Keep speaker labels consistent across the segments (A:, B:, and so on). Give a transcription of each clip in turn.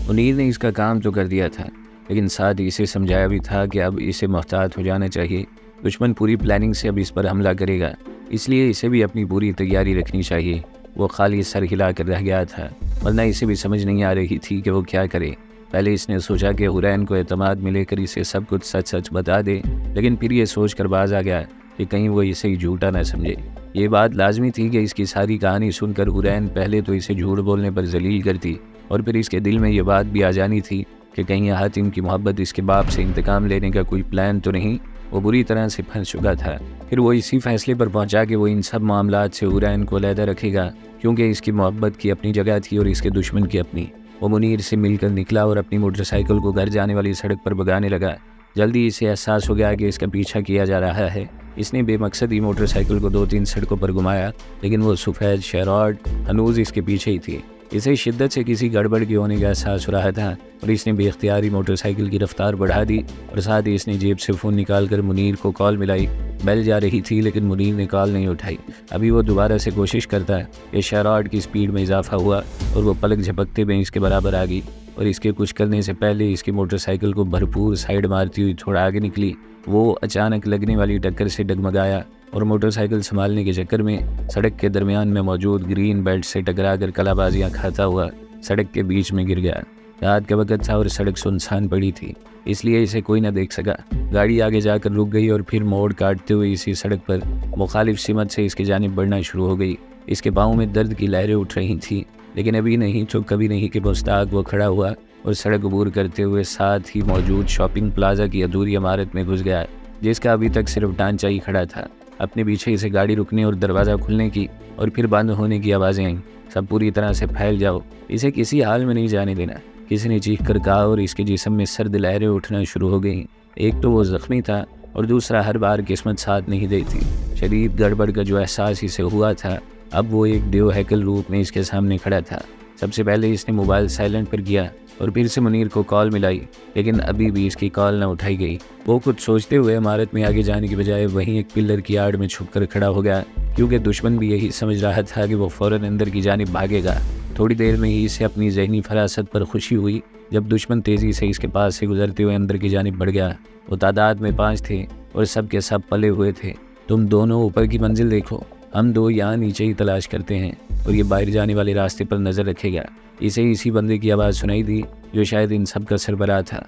A: मुनीर ने इसका काम तो कर दिया था, लेकिन साथ ही इसे समझाया भी था कि अब इसे मोहतात हो जाना चाहिए। दुश्मन पूरी प्लानिंग से अब इस पर हमला करेगा, इसलिए इसे भी अपनी पूरी तैयारी रखनी चाहिए। वो खाली सर हिला कर रह गया था, वरना इसे भी समझ नहीं आ रही थी कि वो क्या करे। पहले इसने सोचा कि हुरैन को एतमाद में लेकर इसे सब कुछ सच सच बता दे, लेकिन फिर ये सोच कर बाज आ गया कि कहीं वो इसे झूठा न समझे। ये बात लाजमी थी कि इसकी सारी कहानी सुनकर हुरैन पहले तो इसे झूठ बोलने पर जलील करती, और फिर इसके दिल में ये बात भी आ जानी थी कि कहीं हातिम की मोहब्बत इसके बाप से इंतकाम लेने का कोई प्लान तो नहीं। वो बुरी तरह से फंस चुका था। फिर वो इसी फैसले पर पहुंचा कि वो इन सब मामलात से हुरैन को अलहदा रखेगा, क्योंकि इसकी मोहब्बत की अपनी जगह थी और इसके दुश्मन की अपनी। वो मुनीर से मिलकर निकला और अपनी मोटरसाइकिल को घर जाने वाली सड़क पर भगाने लगा। जल्दी इसे एहसास हो गया कि इसका पीछा किया जा रहा है। इसने बेमकसद ही मोटरसाइकिल को 2-3 सड़कों पर घुमाया, लेकिन वो सफ़ेद शेरॉड हनूज इसके पीछे ही थी। इसे शिद्दत से किसी गड़बड़ के होने का एहसास हो रहा था और इसने बेख्तियारी मोटरसाइकिल की रफ्तार बढ़ा दी और साथ ही इसने जेब से फ़ोन निकालकर मुनीर को कॉल मिलाई। बेल जा रही थी, लेकिन मुनीर ने कॉल नहीं उठाई। अभी वो दोबारा से कोशिश करता है कि शेरॉड की स्पीड में इजाफा हुआ और वो पलक झपकते में इसके बराबर आ गई और इसके कुछ करने से पहले इसकी मोटरसाइकिल को भरपूर साइड मारती हुई थोड़ा आगे निकली। वो अचानक लगने वाली टक्कर से डगमगाया और मोटरसाइकिल संभालने के चक्कर में सड़क के दरमियान में मौजूद ग्रीन बेल्ट से टकराकर कलाबाजियां खाता हुआ सड़क के बीच में गिर गया। रात का वक्त था और सड़क सुनसान पड़ी थी, इसलिए इसे कोई न देख सका। गाड़ी आगे जाकर रुक गई और फिर मोड़ काटते हुए इसी सड़क पर मुखालिफ सिमत से इसकी जानिब बढ़ना शुरू हो गई। इसके पाँव में दर्द की लहरें उठ रही थीं, लेकिन अभी नहीं तो कभी नहीं कि मुश्ताक वो खड़ा हुआ और सड़क अबूर करते हुए साथ ही मौजूद शॉपिंग प्लाजा की अधूरी इमारत में घुस गया, जिसका अभी तक सिर्फ ढांचा ही खड़ा था। अपने पीछे इसे गाड़ी रुकने और दरवाज़ा खुलने की और फिर बंद होने की आवाज़ें आईं। सब पूरी तरह से फैल जाओ, इसे किसी हाल में नहीं जाने देना, किसी ने चीख कर कहा और इसके जिस्म में सर्द लहरें उठना शुरू हो गईं। एक तो वो ज़ख्मी था और दूसरा हर बार किस्मत साथ नहीं देती। शदीद गड़बड़ का जो एहसास इसे हुआ था, अब वो एक देव हैकल रूप में इसके सामने खड़ा था। सबसे पहले इसने मोबाइल साइलेंट पर किया और फिर से मुनीर को कॉल मिलाई, लेकिन अभी भी इसकी कॉल न उठाई गई। वो कुछ सोचते हुए इमारत में आगे जाने की बजाय वहीं एक पिलर की आड़ में छुपकर खड़ा हो गया, क्योंकि दुश्मन भी यही समझ रहा था कि वो फ़ौरन अंदर की जानिब भागेगा। थोड़ी देर में ही इसे अपनी जहनी फरासत पर खुशी हुई जब दुश्मन तेज़ी से इसके पास से गुजरते हुए अंदर की जानिब बढ़ गया। वो तादाद में 5 थे और सब के सब पले हुए थे। तुम दोनों ऊपर की मंजिल देखो, हम दो यहाँ नीचे ही तलाश करते हैं और ये बाहर जाने वाले रास्ते पर नज़र रखेगा। इसे इसी बंदे की आवाज़ सुनाई दी जो शायद इन सब का सरबराह था।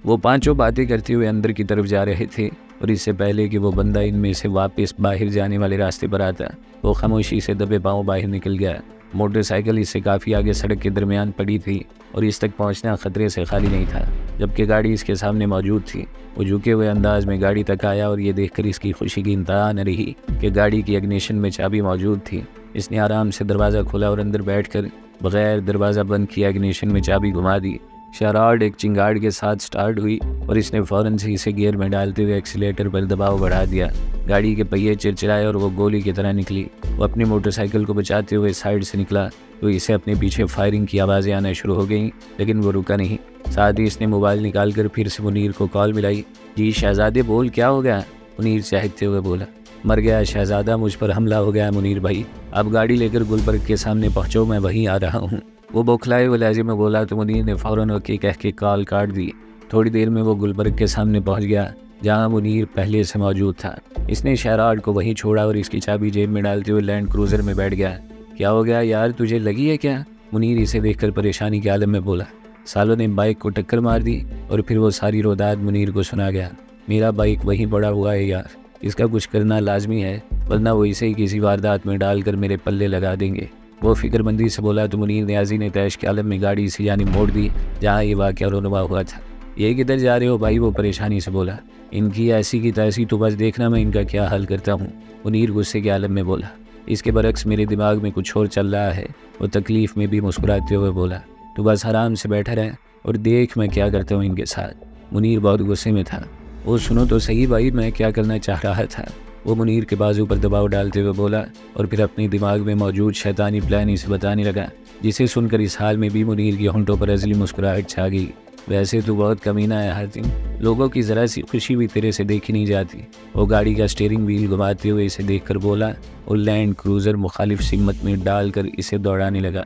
A: वो पांचों बातें करते हुए अंदर की तरफ जा रहे थे और इससे पहले कि वो बंदा इनमें से वापस बाहर जाने वाले रास्ते पर आता, वो खामोशी से दबे पाँव बाहर निकल गया। मोटरसाइकिल इससे काफ़ी आगे सड़क के दरमियान पड़ी थी और इस तक पहुंचना खतरे से खाली नहीं था, जबकि गाड़ी इसके सामने मौजूद थी। वो झुके हुए अंदाज में गाड़ी तक आया और ये देखकर इसकी खुशी की इंतहा न रही कि गाड़ी की इग्निशन में चाबी मौजूद थी। इसने आराम से दरवाज़ा खोला और अंदर बैठकर बगैर दरवाज़ा बंद किया इग्निशन में चाबी घुमा दी। शेरॉड एक चिंगाड़ के साथ स्टार्ट हुई और इसने फ़ौरन से इसे गियर में डालते हुए एक्सीलेटर पर दबाव बढ़ा दिया। गाड़ी के पहिए चिरचिराए और वो गोली की तरह निकली। वो अपनी मोटरसाइकिल को बचाते हुए साइड से निकला तो इसे अपने पीछे फायरिंग की आवाज़ें आना शुरू हो गईं, लेकिन वो रुका नहीं। साथ ही इसने मोबाइल निकालकर फिर से मुनीर को कॉल मिलाई। जी शहजादे, बोल क्या हो गया? मुनीर चहकते हुए बोला। मर गया शहजादा, मुझ पर हमला हो गया मुनीर भाई। अब गाड़ी लेकर गुलबर्ग के सामने पहुँचो, मैं वहीं आ रहा हूँ। वो बौखलाए हुए लहजे में बोला तो मुनीर ने फ़ौरन ओके कह के कॉल काट दी। थोड़ी देर में वो गुलबर्ग के सामने पहुंच गया जहां मुनीर पहले से मौजूद था। इसने शेरॉड को वहीं छोड़ा और इसकी चाबी जेब में डालते हुए लैंड क्रूज़र में बैठ गया। क्या हो गया यार, तुझे लगी है क्या? मुनीर इसे देखकर परेशानी के आलम में बोला। सालों ने बाइक को टक्कर मार दी और फिर वो सारी रोदाद मुनीर को सुना गया। मेरा बाइक वहीं पड़ा हुआ है यार, इसका कुछ करना लाजमी है, वरना वो इसे ही किसी वारदात में डालकर मेरे पल्ले लगा देंगे। वो फिक्रमंदी से बोला तो मुनीर ने आज़ीन तैश के आलम में गाड़ी इसी यानी मोड़ दी जहाँ ये वाक़या रोनुमा हुआ था। ये किधर जा रहे हो भाई? वो परेशानी से बोला। इनकी ऐसी की तैसी, तो बस देखना मैं इनका क्या हल करता हूँ, मुनीर गुस्से के आलम में बोला। इसके बरक्स मेरे दिमाग में कुछ और चल रहा है, वो तकलीफ़ में भी मुस्कुराते हुए बोला। तो बस आराम से बैठा रहे और देख मैं क्या करता हूँ इनके साथ। मुनीर बहुत गुस्से में था। वो सुनो तो सही भाई, मैं क्या करना चाह रहा था, वो मुनीर के बाजू पर दबाव डालते हुए बोला और फिर अपने दिमाग में मौजूद शैतानी प्लान इसे बताने लगा, जिसे सुनकर इस हाल में भी मुनीर की होंठों पर अजली मुस्कुराहट छा गई। वैसे तो बहुत कमीना है हातिम, लोगों की ज़रा सी खुशी भी तेरे से देखी नहीं जाती। वो गाड़ी का स्टीयरिंग व्हील घुमाते हुए इसे देखकर बोला और लैंड क्रूज़र मुखालिफ सिमत में डालकर इसे दौड़ाने लगा।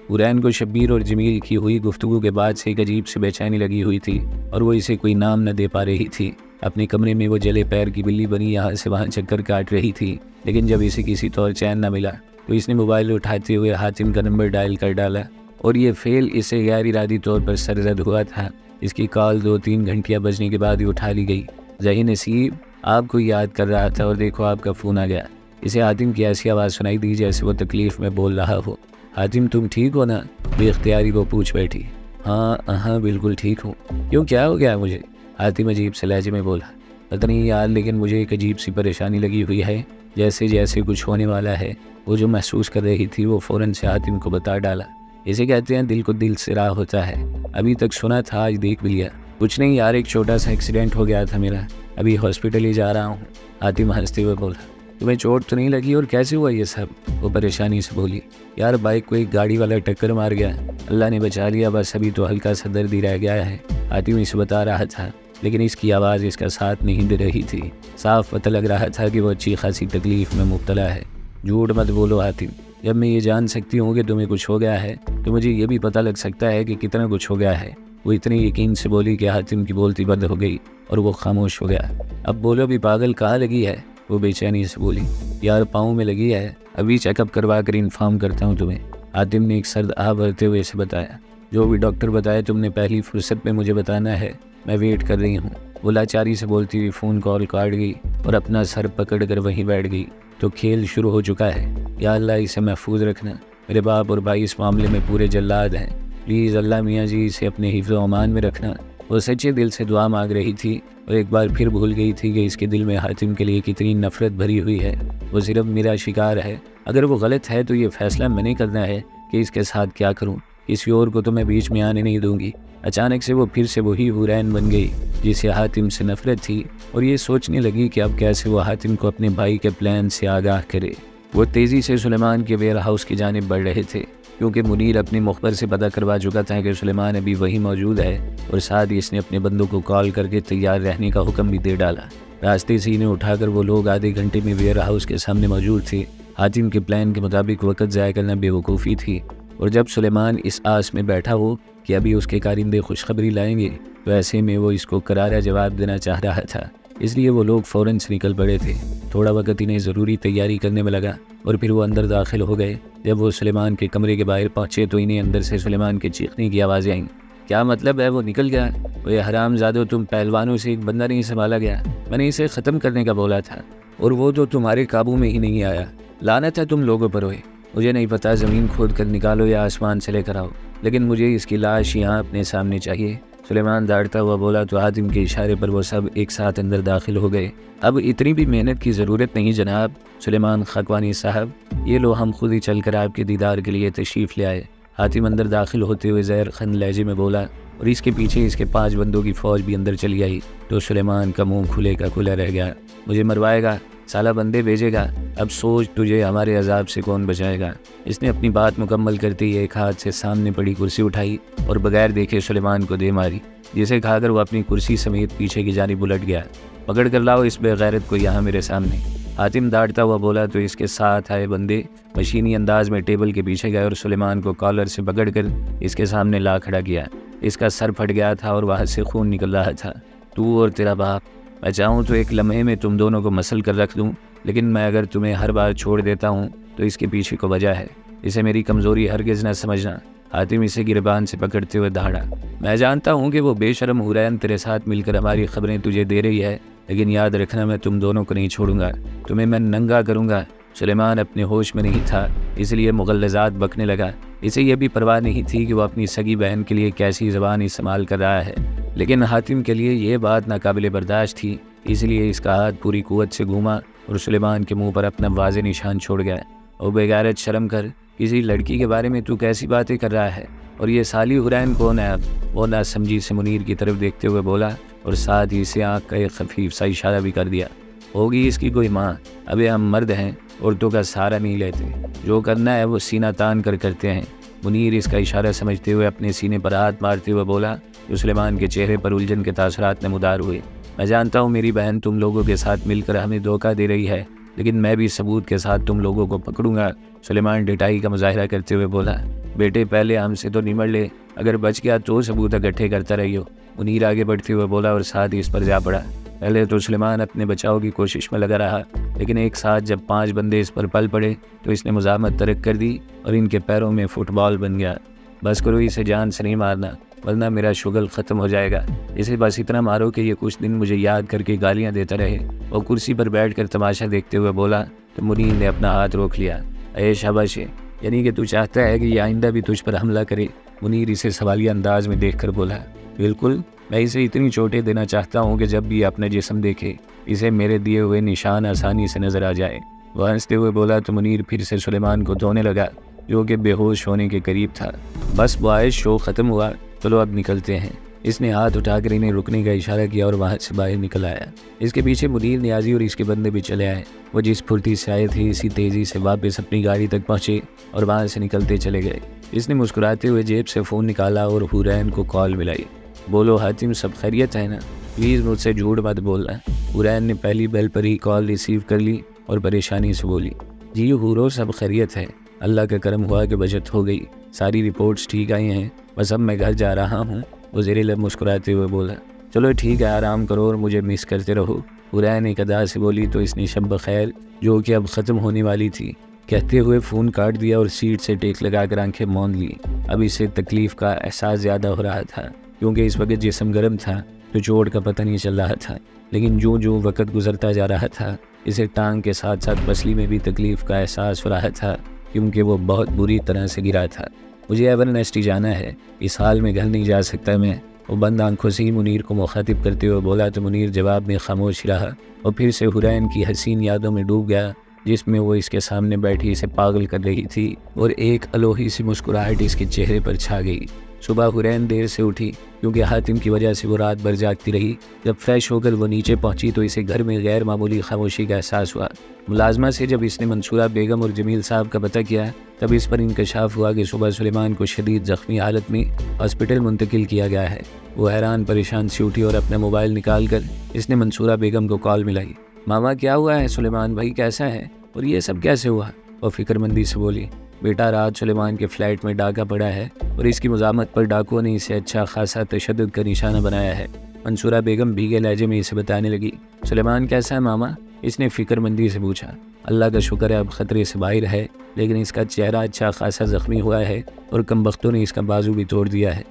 A: हुरैन को शब्बीर और जमील की हुई गुफ्तगू के बाद से एक अजीब सी बेचैनी लगी हुई थी और वो इसे कोई नाम न दे पा रही थी। अपने कमरे में वो जले पैर की बिल्ली बनी यहाँ से वहाँ चक्कर काट रही थी, लेकिन जब इसे किसी तौर चैन न मिला तो इसने मोबाइल उठाते हुए हातिम का नंबर डायल कर डाला और ये फेल इसे गैर इरादी तौर पर सरजद हुआ था। इसकी कॉल 2-3 घंटियाँ बजने के बाद ही उठा ली गई। ज़ही नसीब आपको याद कर रहा था और देखो आपका फ़ोन आ गया। इसे हातिम की ऐसी आवाज़ सुनाई दी जैसे वो तकलीफ़ में बोल रहा हो। हातिम तुम ठीक हो ना? बेख्तियारी वो पूछ बैठी। हाँ बिल्कुल ठीक हूँ। क्यों, क्या हो गया मुझे? हातिम अजीब से लहजे में बोला। पता नहीं यार, लेकिन मुझे एक अजीब सी परेशानी लगी हुई है, जैसे जैसे कुछ होने वाला है। वो जो महसूस कर रही थी वो फ़ौरन से हातिम को बता डाला। इसे कहते हैं दिल को दिल से राह होता है। अभी तक सुना था, आज देख भी लिया। कुछ नहीं यार, एक छोटा सा एक्सीडेंट हो गया था मेरा, अभी हॉस्पिटल ही जा रहा हूँ। हातिम हंसते हुए बोला। तुम्हें चोट तो नहीं लगी और कैसे हुआ ये सब? वो परेशानी से बोली। यार बाइक को एक गाड़ी वाला टक्कर मार गया, अल्लाह ने बचा लिया, बस अभी तो हल्का सा दर्द ही रह गया है। हातिम इसे बता रहा था, लेकिन इसकी आवाज़ इसका साथ नहीं दे रही थी। साफ पता लग रहा था कि वो अच्छी खासी तकलीफ़ में मुब्तला है। झूठ मत बोलो हातिम, जब मैं ये जान सकती हूँ कि तुम्हें कुछ हो गया है तो मुझे ये भी पता लग सकता है कि कितना कुछ हो गया है। वो इतनी यकीन से बोली कि हातिम की बोलती बंद हो गई और वो खामोश हो गया। अब बोलो भी पागल, कहाँ लगी है? वो बेचैनी से बोली। यार पाँव में लगी है, अभी चेकअप करवा कर इन्फॉर्म करता हूँ तुम्हें। हातिम ने एक सर्द आह भरते हुए इसे बताया। जो भी डॉक्टर बताए तुमने पहली फुर्सत में मुझे बताना है, मैं वेट कर रही हूँ। वो लाचारी से बोलती हुई फ़ोन कॉल काट गई और अपना सर पकड़ कर वहीं बैठ गई। तो खेल शुरू हो चुका है। या अल्लाह इसे महफूज रखना। मेरे बाप और भाई इस मामले में पूरे जल्लाद हैं। प्लीज़ अल्लाह मियाँ जी इसे अपने हिफ्ज़ व अमान में रखना। वो सच्चे दिल से दुआ मांग रही थी और एक बार फिर भूल गई थी कि इसके दिल में हातिम के लिए कितनी नफ़रत भरी हुई है। वो सिर्फ मेरा शिकार है। अगर वो गलत है तो ये फ़ैसला मैंने करना है कि इसके साथ क्या करूँ। किसी और को तो मैं बीच में आने नहीं दूँगी। अचानक से वो फिर से वही हुरैन बन गई जिसे हातिम से नफ़रत थी और ये सोचने लगी कि अब कैसे वो हातिम को अपने भाई के प्लान से आगाह करे। वो तेज़ी से सुलेमान के वेयर हाउस की जानिब बढ़ रहे थे, क्योंकि मुनीर अपने मुखबर से पता करवा चुका था कि सुलेमान अभी वहीं मौजूद है और साथ ही इसने अपने बंदों को कॉल करके तैयार रहने का हुक्म भी दे डाला। रास्ते से इन्हें उठाकर वो लोग आधे घंटे में वेयर हाउस के सामने मौजूद थे। हातिम के प्लान के मुताबिक वक़्त ज़ाया करना बेवकूफ़ी थी और जब सुलेमान इस आस में बैठा हो कि अभी उसके कारिंदे खुशखबरी लाएंगे तो ऐसे में वो इसको करारा जवाब देना चाह रहा था। इसलिए वो लोग फ़ौरन से निकल पड़े थे। थोड़ा वक्त इन्हें ज़रूरी तैयारी करने में लगा और फिर वो अंदर दाखिल हो गए। जब वो सुलेमान के कमरे के बाहर पहुँचे तो इन्हें अंदर से सुलेमान के चीखने की आवाज़ें आईं। क्या मतलब है, वो निकल गया? वो ये हरामज़ादो, तुम पहलवानों से एक बंदा नहीं संभाला गया। मैंने इसे ख़त्म करने का बोला था और वो तो तुम्हारे काबू में ही नहीं आया। लानत है तुम लोगों पर। हुए मुझे नहीं पता ज़मीन खोद कर निकालो या आसमान से लेकर आओ, लेकिन मुझे इसकी लाश यहाँ अपने सामने चाहिए। सुलेमान दौड़ता हुआ बोला तो हातिम के इशारे पर वो सब एक साथ अंदर दाखिल हो गए। अब इतनी भी मेहनत की ज़रूरत नहीं जनाब। सुलेमान खकवानी साहब, ये लो हम खुद ही चलकर आपके दीदार के लिए तशरीफ़ ले आए। हातिम अंदर दाखिल होते हुए ज़हर खंद लहजे में बोला और इसके पीछे इसके 5 बंदों की फ़ौज भी अंदर चली आई। तो सुलेमान का मुँह खुले का खुला रह गया। मुझे मरवाएगा, साला बंदे भेजेगा, अब सोच तुझे हमारे अजाब से कौन बचाएगा। इसने अपनी बात मुकम्मल करते ही एक हाथ से सामने पड़ी कुर्सी उठाई और बगैर देखे सुलेमान को दे मारी, जिसे खाकर वो अपनी कुर्सी समेत पीछे की जानिब उलट गया। पकड़ कर लाओ इस बेगैरत को यहाँ मेरे सामने। हातिम दाड़ता हुआ बोला तो इसके साथ आए बंदे मशीनी अंदाज में टेबल के पीछे गए और सुलेमान को कॉलर से पकड़ कर इसके सामने ला खड़ा किया। इसका सर फट गया था और वहाँ से खून निकल रहा था। तू और तेरा बाप, मैं चाहूँ तो एक लम्हे में तुम दोनों को मसल कर रख दूँ, लेकिन मैं अगर तुम्हें हर बार छोड़ देता हूँ तो इसके पीछे को वजह है। इसे मेरी कमज़ोरी हरगिज़ न समझना। हातिम इसे गिरबान से पकड़ते हुए दहाड़ा। मैं जानता हूँ कि वो बेशर्म हुरैन तेरे साथ मिलकर हमारी खबरें तुझे दे रही है, लेकिन याद रखना मैं तुम दोनों को नहीं छोड़ूंगा। तुम्हें मैं नंगा करूँगा। सुलेमान अपने होश में नहीं था, इसलिए मुगल्लज़ात बकने लगा। इसे यह भी परवाह नहीं थी कि वो अपनी सगी बहन के लिए कैसी ज़बान इस्तेमाल कर रहा है, लेकिन हातिम के लिए ये बात नाकाबिले बर्दाश्त थी। इसलिए इसका हाथ पूरी कुव्वत से घूमा और सुलेमान के मुंह पर अपना वाज़े निशान छोड़ गया। और बेगैरत, शर्म कर, किसी लड़की के बारे में तू कैसी बातें कर रहा है? और ये साली हुरैन कौन है? अब वो नासमझी से मुनीर की तरफ देखते हुए बोला और साथ ही इसे आँख का एक खफीफ सा इशारा भी कर दिया। होगी इसकी कोई माँ। अबे हम मर्द हैं, औरतों का सहारा नहीं लेते। जो करना है वो सीना तान कर करते हैं। मुनीर इसका इशारा समझते हुए अपने सीने पर हाथ मारते हुए बोला। सुलेमान के चेहरे पर उलझन के तासरात नमूदार हुए। मैं जानता हूँ मेरी बहन तुम लोगों के साथ मिलकर हमें धोखा दे रही है, लेकिन मैं भी सबूत के साथ तुम लोगों को पकड़ूंगा। सुलेमान डटाई का मुजाहिरा करते हुए बोला। बेटे पहले हमसे तो निमट ले, अगर बच गया तो सबूत इकट्ठे करता रहियो। मुनीर आगे बढ़ते हुए बोला और साथ ही इस पर जा पड़ा। पहले तो सुलेमान अपने बचाव की कोशिश में लगा रहा, लेकिन एक साथ जब 5 बंदे इस पर पल पड़े तो इसने मुज़ाहमत तर्क कर दी और इनके पैरों में फुटबॉल बन गया। बस करो, इसे जान से नहीं मारना वरना मेरा शुगल ख़त्म हो जाएगा। इसे बस इतना मारो कि ये कुछ दिन मुझे याद करके गालियाँ देता रहे। और कुर्सी पर बैठकर तमाशा देखते हुए बोला तो मुनीर ने अपना हाथ रोक लिया। अये शाबाश, यानी कि तू चाहता है कि ये आइंदा भी तुझ पर हमला करे? मुनीर इसे सवालिया अंदाज में देखकर बोला। बिल्कुल, मैं इसे इतनी चोटें देना चाहता हूँ कि जब भी अपना जिस्म देखे इसे मेरे दिए हुए निशान आसानी से नज़र आ जाए। वह हंसते हुए बोला तो मुनीर फिर से सुलेमान को धोने लगा, जो कि बेहोश होने के करीब था। बस बॉयज़, शो ख़त्म हुआ, चलो अब निकलते हैं। इसने हाथ उठाकर इन्हें रुकने का इशारा किया और वहाँ से बाहर निकल आया। इसके पीछे मुनीर, नियाजी और इसके बंदे भी चले आए। वो जिस फुर्ती से आए थे इसी तेज़ी से वापस अपनी गाड़ी तक पहुँचे और वहाँ से निकलते चले गए। इसने मुस्कुराते हुए जेब से फ़ोन निकाला और हुरैन को कॉल मिलाई। बोलो हातिम, सब खैरियत है ना? प्लीज़ मुझसे झूठ मत बोलना। हुरैन ने पहली बेल पर ही कॉल रिसीव कर ली और परेशानी से बोली, जी हुरो, सब खैरियत है, अल्लाह का करम हुआ कि बचत हो गई, सारी रिपोर्ट्स ठीक आई हैं, बस अब मैं घर जा रहा हूँ। वो ज़ेरे लब मुस्कुराते हुए बोला, चलो ठीक है, आराम करो और मुझे मिस करते रहो। हुरैन एक अदा से बोली तो इसने शब खैर, जो कि अब ख़त्म होने वाली थी, कहते हुए फ़ोन काट दिया और सीट से टेक लगाकर आंखें मौंद ली। अब इसे तकलीफ़ का एहसास ज़्यादा हो रहा था, क्योंकि इस वक्त जिस्म गर्म था तो चोट का पता नहीं चल रहा था। लेकिन जो जो वक्त गुजरता जा रहा था, इसे टांग के साथ साथ पसली में भी तकलीफ़ का एहसास हो रहा था, क्योंकि वो बहुत बुरी तरह से गिरा था। मुझे एवरनेस्टी जाना है, इस हाल में घर नहीं जा सकता मैं। वो बंद आंखों से ही मुनीर को मुखातिब करते हुए बोला तो मुनीर जवाब में खामोश रहा और फिर से हुरैन की हसीन यादों में डूब गया, जिसमें वो इसके सामने बैठी इसे पागल कर रही थी और एक अलोही सी मुस्कुराहट इसके चेहरे पर छा गई। सुबह हुरैन देर से उठी, क्योंकि हातिम की वजह से वो रात भर जागती रही। जब फ्रेश होकर वो नीचे पहुंची तो इसे घर में गैर मामूली खामोशी का एहसास हुआ। मुलाजमा से जब इसने मंसूरा बेगम और जमील साहब का पता किया, तब इस पर इंकशाफ हुआ कि सुबह सुलेमान को शदीद ज़ख्मी हालत में हॉस्पिटल मुंतकिल किया गया है। वो हैरान परेशान सी उठी और अपना मोबाइल निकाल कर इसने मंसूरा बेगम को कॉल मिलाई। मामा, क्या हुआ है? सुलेमान भाई कैसा है और ये सब कैसे हुआ? वो फिक्रमंदी से बोली, बेटा, रात सुलेमान के फ्लैट में डाका पड़ा है और इसकी मुज़ामत पर डाकुओं ने इसे अच्छा खासा तशद्दुद का निशाना बनाया है। मंसूरा बेगम भीगे लहजे में इसे बताने लगी। सुलेमान कैसा है मामा? इसने फिक्रमंदी से पूछा। अल्लाह का शुक्र है अब ख़तरे से बाहर है, लेकिन इसका चेहरा अच्छा खासा ज़ख्मी हुआ है और कमबख्तों ने इसका बाजू भी तोड़ दिया है।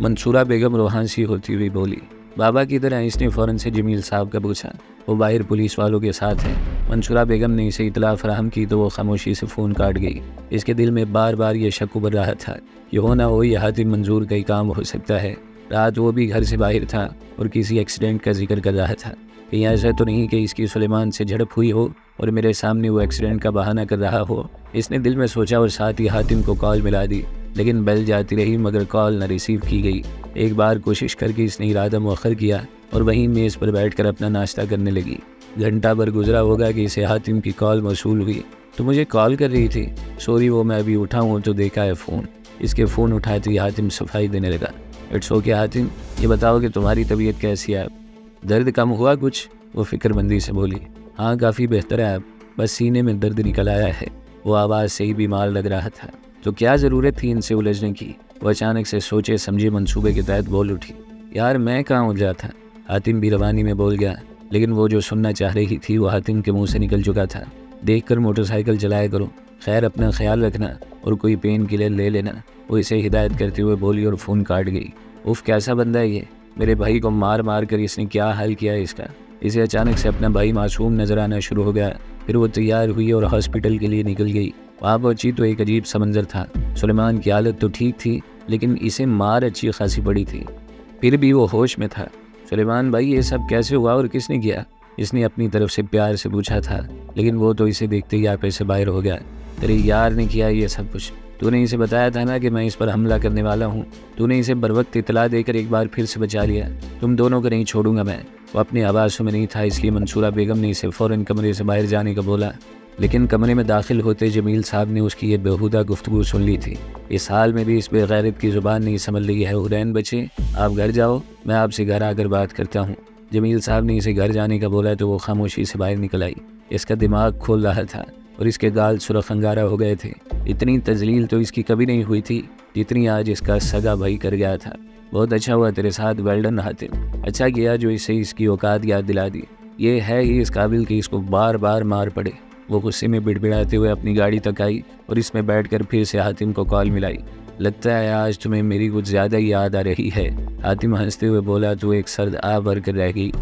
A: मंसूरा बेगम रूहान सी होती हुई बोली। बाबा की तरह इसने फ़ौरन से जमील साहब का पूछा। वो बाहर पुलिस वालों के साथ हैं। मंसूरा बेगम ने इसे इतला फराहम की तो वो खामोशी से फ़ोन काट गई। इसके दिल में बार बार ये शक उभर रहा था कि हो ना हो ये हातिम मंजूर का ही काम हो सकता है। रात वो भी घर से बाहर था और किसी एक्सीडेंट का जिक्र कर रहा था। कहीं ऐसा तो नहीं कि इसकी सुलेमान से झड़प हुई हो और मेरे सामने वो एक्सीडेंट का बहाना कर रहा हो। इसने दिल में सोचा और साथ ही हातिम को कॉल मिला दी, लेकिन बेल जाती रही मगर कॉल न रिसीव की गई। एक बार कोशिश करके इसने इरादा मुअख्खर किया और वहीं मेज़ पर बैठकर अपना नाश्ता करने लगी। घंटा भर गुजरा होगा कि इसे हातिम की कॉल मौसूल हुई। तो मुझे कॉल कर रही थी? सॉरी, वो मैं अभी उठा हूँ तो देखा है फ़ोन। इसके फ़ोन उठाते ही हातिम सफाई देने लगा। इट्स ओके हातिम, ये बताओ कि तुम्हारी तबीयत कैसी है? दर्द कम हुआ कुछ? वो फिक्रमंदी से बोली। हाँ, काफ़ी बेहतर है अब, बस सीने में दर्द निकल आया है। वो आवाज़ से ही बीमार लग रहा था। तो क्या ज़रूरत थी इनसे उलझने की? वो अचानक से सोचे समझे मंसूबे के तहत बोल उठी। यार मैं कहाँ उलझा था? हातिम भी रवानी में बोल गया, लेकिन वो जो सुनना चाह रही थी वो हातिम के मुंह से निकल चुका था। देखकर मोटरसाइकिल चलाया करो, खैर अपना ख्याल रखना और कोई पेन किलर ले लेना। वो इसे हिदायत करते हुए बोली और फ़ोन काट गई। उफ, कैसा बंदा है ये, मेरे भाई को मार मार कर इसने क्या हाल किया है इसका। इसे अचानक से अपना भाई मासूम नज़र आना शुरू हो गया। फिर वो तैयार हुई और हॉस्पिटल के लिए निकल गई। वहाँ पहुंची तो एक अजीब सा मंजर था। सुलेमान की हालत तो ठीक थी, लेकिन इसे मार अच्छी खासी पड़ी थी, फिर भी वो होश में था। सुलेमान भाई, ये सब कैसे हुआ और किसने किया? इसने अपनी तरफ से प्यार से पूछा था, लेकिन वो तो इसे देखते ही आपे से बाहर हो गया। तेरे यार ने किया ये सब कुछ? तूने इसे बताया था ना कि मैं इस पर हमला करने वाला हूँ। तूने इसे बर वक्त इतला देकर एक बार फिर से बचा लिया। तुम दोनों को नहीं छोड़ूंगा मैं। वो अपने आवाज़ों में नहीं था, इसलिए मंसूरा बेगम ने इसे फ़ौरन कमरे से बाहर जाने का बोला। लेकिन कमरे में दाखिल होते जमील साहब ने उसकी ये बेहुदा गुफ्तगू सुन ली थी। इस हाल में भी इस बेगैरत की ज़ुबान नहीं समझ रही है। हुरैन बच्चे, आप घर जाओ, मैं आपसे घर आकर बात करता हूँ। जमील साहब ने इसे घर जाने का बोला तो वो खामोशी से बाहर निकल आई। इसका दिमाग खोल रहा था। और इसके गाल सुरख अंगारा हो गए थे। इतनी तजलील तो इसकी कभी नहीं हुई थी जितनी आज इसका सगा भाई कर गया था। बहुत अच्छा हुआ तेरे साथ, वेल डन हातिम। अच्छा किया जो इसे इसकी औकात याद दिला दी। ये है ही इस काबिल कि इसको बार बार मार पड़े। वो गुस्से में बिड़बिड़ाते हुए अपनी गाड़ी तक आई और इसमें बैठकर फिर से हातिम को कॉल मिलाई। लगता है आज तुम्हें मेरी कुछ ज़्यादा ही याद आ रही है। हातिम हंसते हुए बोला, तू एक सर्द आ भर कर रह गई।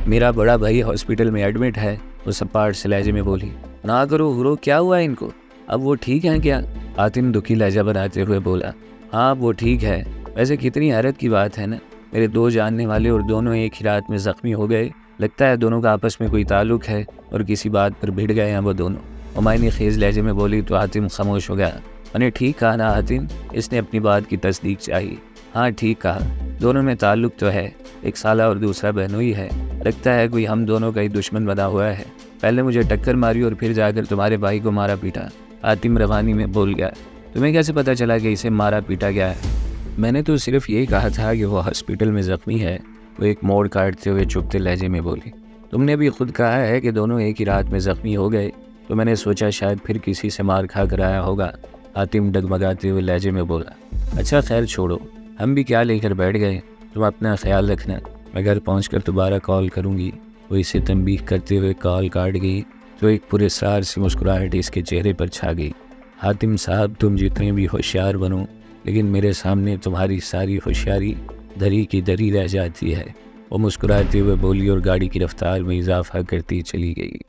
A: मेरा बड़ा भाई हॉस्पिटल में एडमिट है, वो सपाट से लहजे में बोली। ना करो हुरो, क्या हुआ इनको? अब वो ठीक हैं क्या? हातिम दुखी लहजा बनाते हुए बोला, हाँ वो ठीक है। वैसे कितनी हैरत की बात है ना, मेरे दो जानने वाले और दोनों एक ही रात में ज़ख्मी हो गए। लगता है दोनों का आपस में कोई ताल्लुक है और किसी बात पर भिड़ गए हैं वो दोनों। हुमायूं खेज़ लहजे में बोली तो हातिम खामोश हो गया। मैंने ठीक कहा ना हातिम? इसने अपनी बात की तस्दीक चाहिए। हाँ ठीक कहा, दोनों में ताल्लुक तो है, एक साला और दूसरा बहनोई है। लगता है कोई हम दोनों का ही दुश्मन बना हुआ है। पहले मुझे टक्कर मारी और फिर जाकर तुम्हारे भाई को मारा पीटा। हातिम रवानी में बोल गया। तुम्हें कैसे पता चला कि इसे मारा पीटा गया है? मैंने तो सिर्फ यही कहा था कि वो हॉस्पिटल में ज़ख्मी है। वो एक मोड़ काटते हुए चुपते लहजे में बोली। तुमने भी खुद कहा है कि दोनों एक ही रात में ज़ख्मी हो गए, तो मैंने सोचा शायद फिर किसी से मार खा कर आया होगा। हातिम डगमगाते हुए लहजे में बोला। अच्छा खैर छोड़ो, हम भी क्या लेकर बैठ गए। तुम अपना ख्याल रखना, मैं घर पहुँच दोबारा कॉल करूँगी। वो इसे तंबीह करते हुए कॉल काट गई तो एक पुरस्कार सी मुस्कुराहट इसके चेहरे पर छा गई। हातिम साहब, तुम जितने भी होशियार बनो, लेकिन मेरे सामने तुम्हारी सारी होशियारी दरी की दरी रह जाती है। वो मुस्कुराते हुए बोली और गाड़ी की रफ्तार में इजाफा करती चली गई।